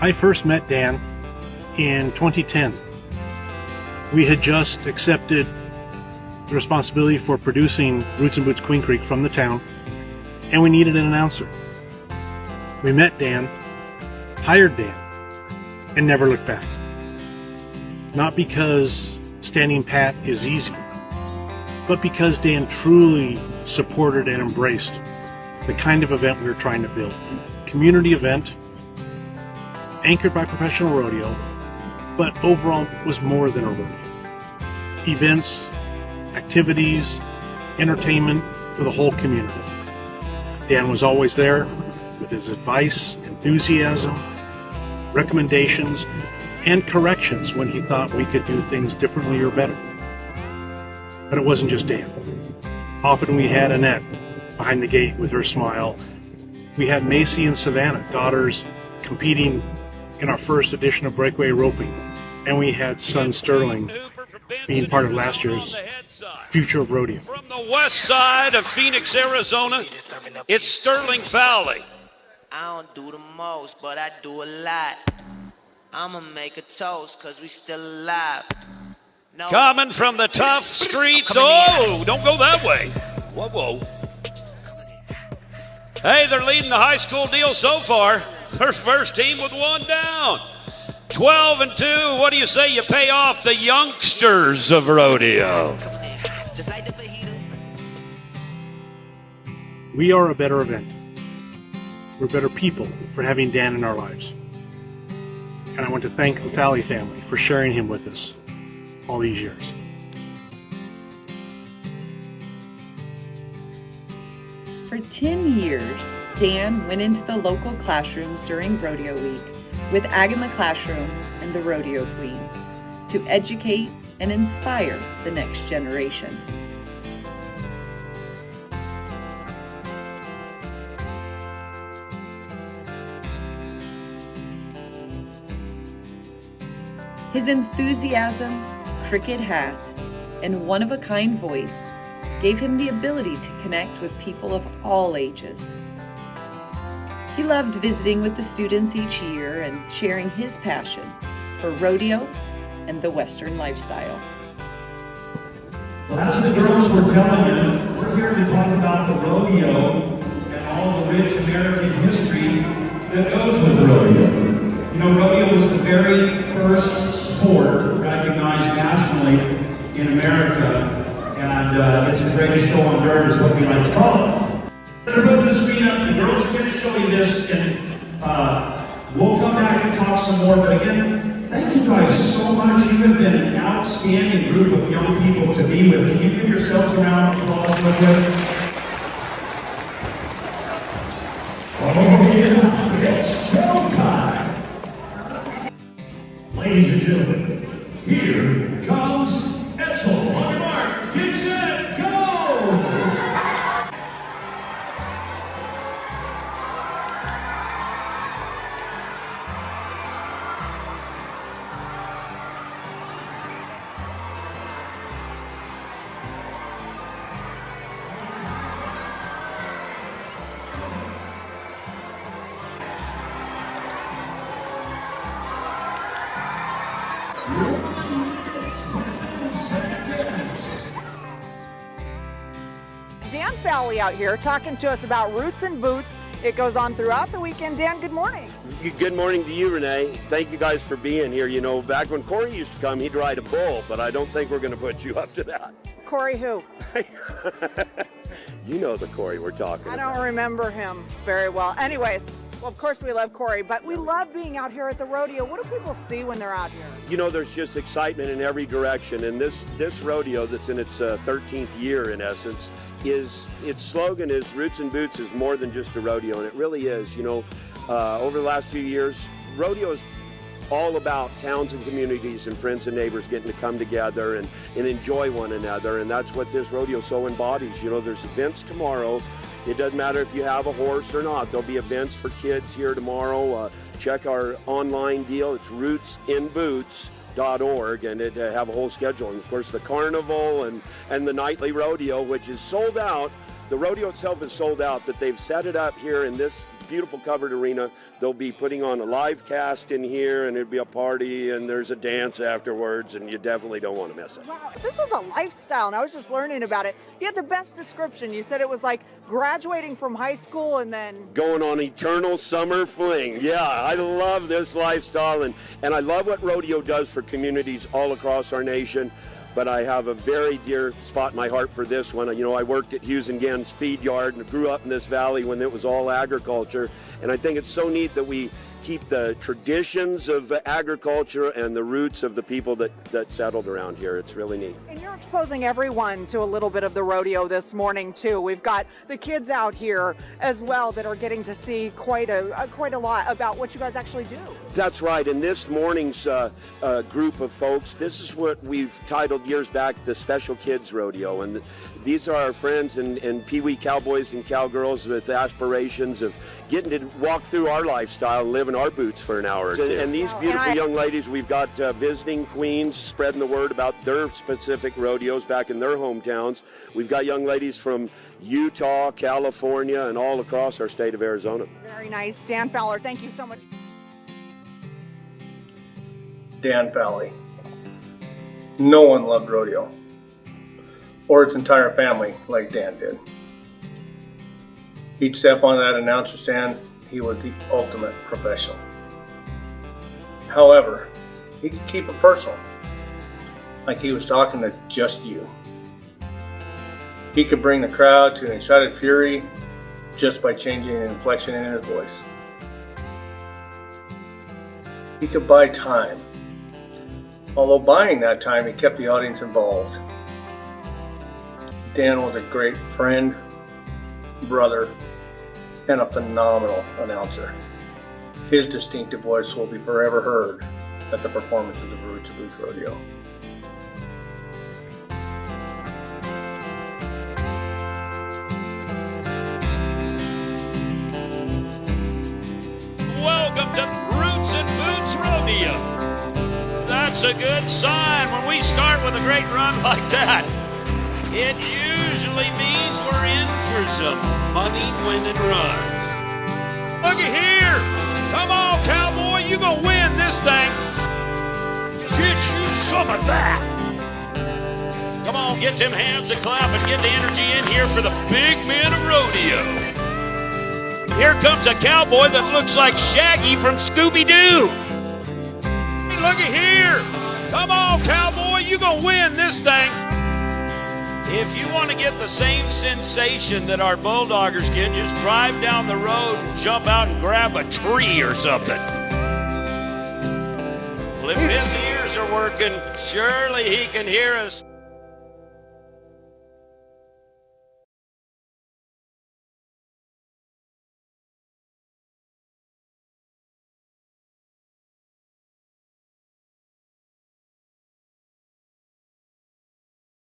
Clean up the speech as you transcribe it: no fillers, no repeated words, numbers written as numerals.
I first met Dan in 2010. We had just accepted the responsibility for producing Roots and Boots Queen Creek from the town, and we needed an announcer. We met Dan, hired Dan, and never looked back. Not because standing pat is easy, but because Dan truly supported and embraced the kind of event we were trying to build. Community event, anchored by professional rodeo, but overall was more than a rodeo. Events, activities, entertainment for the whole community. Dan was always there with his advice, enthusiasm, recommendations, and corrections when he thought we could do things differently or better. But it wasn't just Dan. Often we had Annette behind the gate with her smile. We had Macy and Savannah, daughters, competing in our first edition of breakaway roping. And we had son Sterling being part of last year's Future of Rodeo. From the west side of Phoenix, Arizona, it's Sterling Fowlie. I don't do the most, but I do a lot. I'ma make a toast, cause we still alive. No. Coming from the tough streets. Oh, don't go that way. Whoa, whoa. Hey, they're leading the high school deal so far. Their first team with one down. 12-2. What do you say you pay off the youngsters of rodeo? We are a better event. We're better people for having Dan in our lives. And I want to thank the Fowlie family for sharing him with us all these years. For 10 years, Dan went into the local classrooms during Rodeo Week with Ag in the Classroom and the Rodeo Queens to educate and inspire the next generation. His enthusiasm, cricket hat, and one-of-a-kind voice gave him the ability to connect with people of all ages. He loved visiting with the students each year and sharing his passion for rodeo and the Western lifestyle. Well, as the girls were telling you, we're here to talk about the rodeo and all the rich American history that goes with rodeo. You know, rodeo was the very first sport recognized nationally in America, and it's the greatest show on dirt is what we like to call it. I'm going to put the screen up. The girls are going to show you this, and we'll come back and talk some more. But again, thank you guys so much. You have been an outstanding group of young people to be with. Can you give yourselves a round of applause real quick? Oh yeah, it's showtime. Ladies and gentlemen, here comes Etzel. On your mark, get set, go! Dan Fowlie out here talking to us about Roots and Boots. It goes on throughout the weekend. Dan, good morning. Good morning to you, Renee. Thank you guys for being here. You know, back when Corey used to come, he'd ride a bull, but I don't think we're going to put you up to that. Corey who? You know the Corey we're talking about. I don't remember him very well. Anyways, well, of course we love Corey, but we love being out here at the rodeo. What do people see when they're out here? You know, there's just excitement in every direction, and this rodeo that's in its 13th year, in essence, its slogan is Roots and Boots is more than just a rodeo, and it really is. You know, over the last few years, rodeo is all about towns and communities and friends and neighbors getting to come together and enjoy one another, and that's what this rodeo so embodies. You know, there's events tomorrow. It doesn't matter if you have a horse or not. There'll be events for kids here tomorrow. Check our online deal. It's rootsinboots.org, and it have a whole schedule. And of course, the carnival and the nightly rodeo, which is sold out. The rodeo itself is sold out, but they've set it up here in this beautiful covered arena. They'll be putting on a live cast in here, and it'll be a party, and there's a dance afterwards, and you definitely don't want to miss it. Wow, this is a lifestyle, and I was just learning about it. You had the best description. You said it was like graduating from high school and then going on eternal summer fling. Yeah, I love this lifestyle, and I love what rodeo does for communities all across our nation. But I have a very dear spot in my heart for this one. You know, I worked at Hughes and Gann's feed yard and grew up in this valley when it was all agriculture. And I think it's so neat that we keep the traditions of agriculture and the roots of the people that settled around here. It's really neat. And you're exposing everyone to a little bit of the rodeo this morning too. We've got the kids out here as well that are getting to see quite a lot about what you guys actually do. That's right. In this morning's group of folks, this is what we've titled years back the Special Kids Rodeo. And these are our friends and Pee-wee cowboys and cowgirls with aspirations of getting to walk through our lifestyle and live in our boots for an hour or two. And these beautiful young ladies, we've got visiting queens spreading the word about their specific rodeos back in their hometowns. We've got young ladies from Utah, California, and all across our state of Arizona. Very nice. Dan Fowler, thank you so much. Dan Fowlie. No one loved rodeo, or its entire family like Dan did. Each step on that announcer stand, he was the ultimate professional. However, he could keep it personal, like he was talking to just you. He could bring the crowd to an excited fury just by changing the inflection in his voice. He could buy time. Although buying that time, he kept the audience involved. Dan was a great friend, brother, and a phenomenal announcer. His distinctive voice will be forever heard at the performance of the Roots of Boots Rodeo. Welcome to Roots and Boots Rodeo. That's a good sign when we start with a great run like that. It usually means we're in for some money-winning runs. Looky here! Come on, cowboy, you gonna win this thing. Get you some of that. Come on, get them hands a clap and get the energy in here for the big man of rodeo. Here comes a cowboy that looks like Shaggy from Scooby-Doo. Hey, looky here! Come on, cowboy, you gonna win this thing. If you want to get the same sensation that our bulldoggers get, just drive down the road and jump out and grab a tree or something. Well, if his ears are working, surely he can hear us.